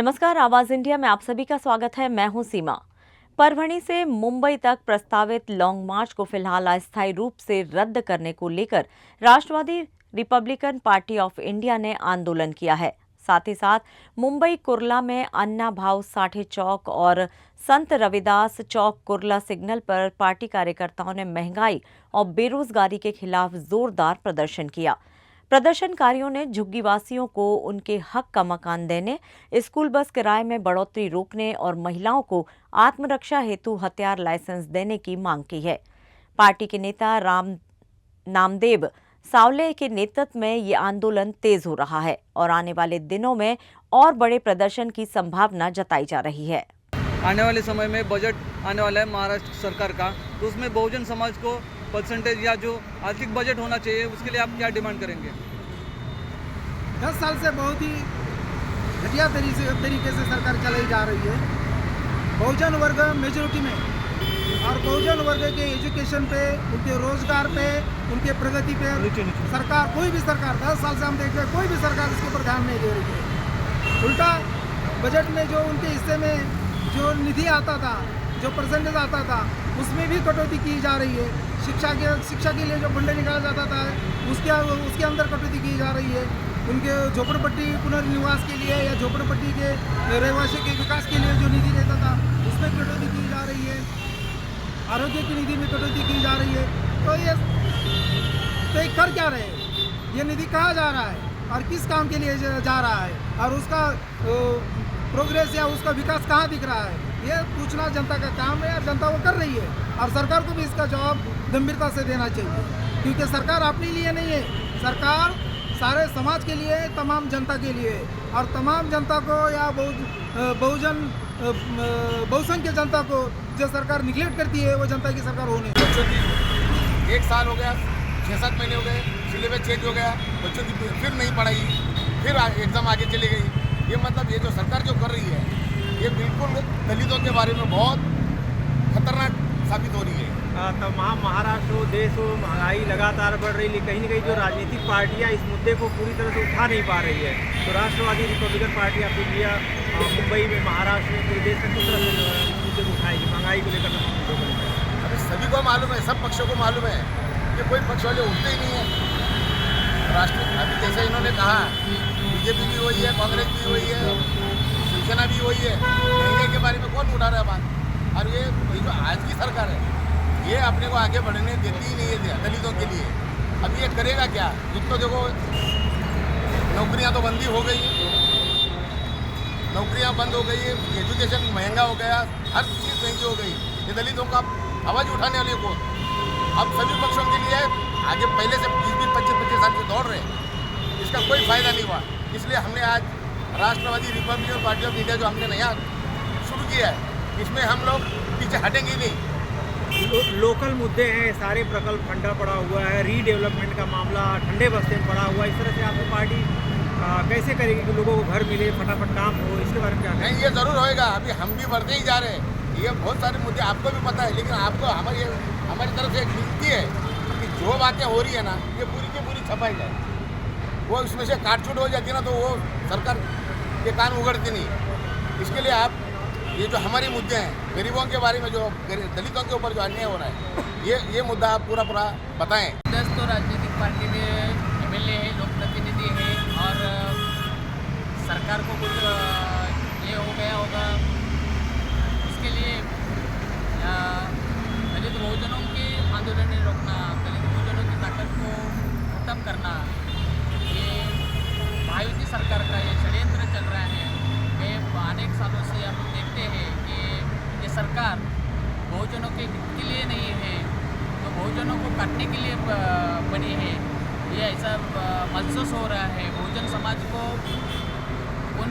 नमस्कार, आवाज इंडिया में आप सभी का स्वागत है। मैं हूं सीमा। परभणी से मुंबई तक प्रस्तावित लॉन्ग मार्च को फिलहाल अस्थायी रूप से रद्द करने को लेकर राष्ट्रवादी रिपब्लिकन पार्टी ऑफ इंडिया ने आंदोलन किया है। साथ ही साथ मुंबई कुर्ला में अन्ना भाऊ साठे चौक और संत रविदास चौक कुर्ला सिग्नल पर पार्टी कार्यकर्ताओं ने महंगाई और बेरोजगारी के खिलाफ जोरदार प्रदर्शन किया। प्रदर्शनकारियों ने झुग्गीवासियों को उनके हक का मकान देने, स्कूल बस किराए में बढ़ोतरी रोकने और महिलाओं को आत्मरक्षा हेतु हथियार लाइसेंस देने की मांग की है। पार्टी के नेता नामदेव सावले के नेतृत्व में ये आंदोलन तेज हो रहा है और आने वाले दिनों में और बड़े प्रदर्शन की संभावना जताई जा रही है। आने वाले समय में बजट आने वाला है महाराष्ट्र सरकार का, तो उसमें बहुजन समाज को परसेंटेज या जो आर्थिक बजट होना चाहिए उसके लिए आप क्या डिमांड करेंगे? 10 साल से बहुत ही घटिया तरीके से सरकार चलाई जा रही है। बहुजन वर्ग मेजोरिटी में और बहुजन वर्ग के एजुकेशन पे, उनके रोजगार पे, उनके प्रगति पे सरकार, कोई भी सरकार 10 साल से हम देख रहे हैं, कोई भी सरकार इसके ऊपर ध्यान नहीं दे रही है। उल्टा बजट में जो उनके हिस्से में जो निधि आता था, जो परसेंटेज आता था, उसमें भी कटौती की जा रही है। शिक्षा के लिए जो फंड निकाला जाता था उसके अंदर कटौती की जा रही है। उनके झोपड़पट्टी पुनर्निवास के लिए या झोपड़पट्टी के रहवासी के विकास के लिए जो निधि रहता था उसमें कटौती की जा रही है। आरोग्य की निधि में कटौती की जा रही है। तो ये कर क्या रहे हैं? ये निधि कहाँ जा रहा है और किस काम के लिए जा रहा है और उसका प्रोग्रेस या उसका विकास कहाँ दिख रहा है? ये पूछना जनता का काम है और जनता वो कर रही है और सरकार को भी इसका जवाब गंभीरता से देना चाहिए, क्योंकि सरकार अपने लिए नहीं है, सरकार सारे समाज के लिए, तमाम जनता के लिए है। और तमाम जनता को या बहुसंख्य जनता को जो सरकार निगलेक्ट करती है वो जनता की सरकार होने। बच्चों की 1 साल हो गया, 6-7 महीने हो गए, सिलेबस चेंज हो गया, बच्चों की फिर नहीं पढ़ाई, फिर एग्ज़ाम आगे चली गई। ये मतलब ये जो सरकार जो कर रही है ये बिल्कुल दलितों के बारे में बहुत खतरनाक साबित हो रही है। तमाम महाराष्ट्र हो, देश हो, महंगाई लगातार बढ़ रही है। कहीं ना कहीं जो राजनीतिक पार्टियां इस मुद्दे को पूरी तरह से उठा नहीं पा रही है, तो Rashtrawadi Republican Party of India Mumbai में, महाराष्ट्र में, पूरे देश में किस तरह से मुद्दे को उठाएगी, महंगाई को लेकर मुद्दों को लेकर? अभी सभी को मालूम है, सब पक्षों को मालूम है कि कोई पक्ष वाले उठते ही नहीं है। अभी जैसे इन्होंने कहा बीजेपी भी वही है, कांग्रेस भी वही है, शिवसेना भी वही है, महंगाई के बारे में कौन उठा रहा है बात? और ये जो आज की सरकार है ये अपने को आगे बढ़ने देती ही नहीं है दलितों के लिए। अब ये करेगा क्या? एक तो देखो नौकरियां तो बंदी हो गई, नौकरियां बंद हो गई है, एजुकेशन महंगा हो गया, हर चीज़ महंगी हो गई। ये दलितों का आवाज़ उठाने वाले को अब सभी पक्षों के लिए आगे पहले से 20-20, 25-25 साल से दौड़ रहे हैं, इसका कोई फ़ायदा नहीं हुआ। इसलिए हमने आज राष्ट्रवादी रिपब्लिकन पार्टी ऑफ इंडिया जो हमने नया शुरू किया है, इसमें हम लोग पीछे हटेंगे नहीं। लोकल मुद्दे हैं, सारे प्रकल्प ठंडा पड़ा हुआ है, रीडेवलपमेंट का मामला ठंडे बस्ते में पड़ा हुआ है। इस तरह से आपकी पार्टी कैसे करेगी कि लोगों को घर मिले, फटाफट काम हो? इसके बारे में क्या? नहीं, ये ज़रूर होएगा। अभी हम भी बढ़ते ही जा रहे हैं। ये बहुत सारे मुद्दे आपको भी पता है, लेकिन आपको हमारी तरफ से एक विनती है कि जो बातें हो रही है ना, ये पूरी की पूरी छपाई जाए। वो इसमें से काटछूट हो जाती है ना, तो वो सरकार के कान उगड़ती नहीं। इसके लिए आप ये जो हमारे मुद्दे हैं, गरीबों के बारे में, जो दलितों के ऊपर जो अन्याय हो रहा है, ये मुद्दा आप पूरा बताएं। 10 तो राजनीतिक पार्टी में MLA है, लोक प्रतिनिधि है और सरकार को कुछ ये हो गया होगा, उसके लिए दलित बहुजनों के आंदोलन रोकना, दलित बहुजनों की ताकत को खत्म करना, ये महायुति सरकार का ये षड्यंत्र चल रहा है। अनेक सालों से हम देखते हैं कि ये सरकार बहुजनों के हित के लिए नहीं है, तो बहुजनों को काटने के लिए बनी है। ये ऐसा महसूस हो रहा है। बहुजन समाज को कौन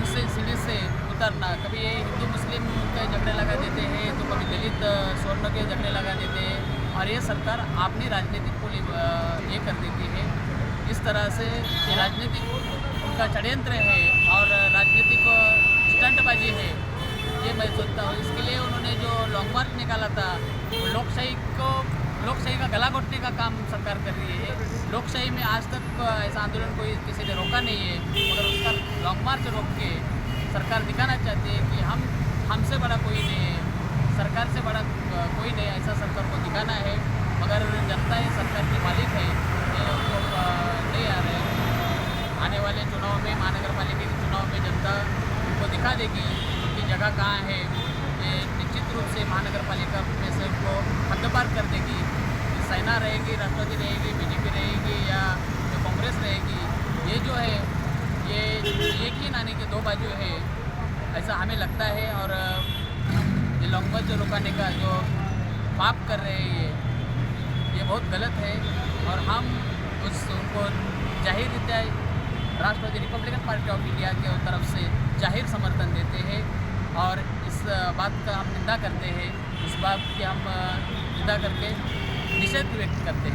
से सीढ़ी से उतरना, कभी ये हिंदू मुस्लिम के झगड़े लगा देते हैं, तो कभी दलित स्वर्ण के झगड़े लगा देते हैं, और ये सरकार अपनी राजनीतिक को ये कर देती है। इस तरह से ये राजनीतिक उनका षड्यंत्र है और राजनीतिक स्टंटबाजी है, ये मैं सोचता हूँ। इसके लिए उन्होंने जो लॉन्ग मार्च निकाला था, लोकशाही का गला घोटने का काम सरकार कर रही है। लोकशाही में आज तक ऐसा आंदोलन कोई किसी ने रोका नहीं है, मगर उसका लॉन्ग मार्च रोक के सरकार दिखाना चाहती है कि हमसे बड़ा कोई नहीं है, सरकार से बड़ा कोई नहीं, ऐसा सरकार को दिखाना है। मगर जनता ये सरकार की मालिक है, ये उनको नहीं आ रहे। आने वाले चुनाव में, महानगर पालिका के चुनाव में जनता उनको दिखा देगी कि जगह कहाँ है। ये निश्चित रूप से महानगर पालिका में से उनको हद्दपार कर देगी। सेना रहेगी, राष्ट्रवादी रहेगी, बीजेपी रहेगी या जो कांग्रेस रहेगी, ये जो है ये एक ही नाने के दो बाजू है, ऐसा हमें लगता है। और ये लॉन्ग जो रुकाने का जो पाप कर रहे हैं ये बहुत गलत है। और हम उनको जाहिर रीत्या राष्ट्रवादी रिपब्लिकन पार्टी ऑफ इंडिया के तरफ से जाहिर समर्थन देते हैं और इस बात का हम निंदा करते हैं। इस बात की हम निंदा करके निषेध व्यक्त करते हैं।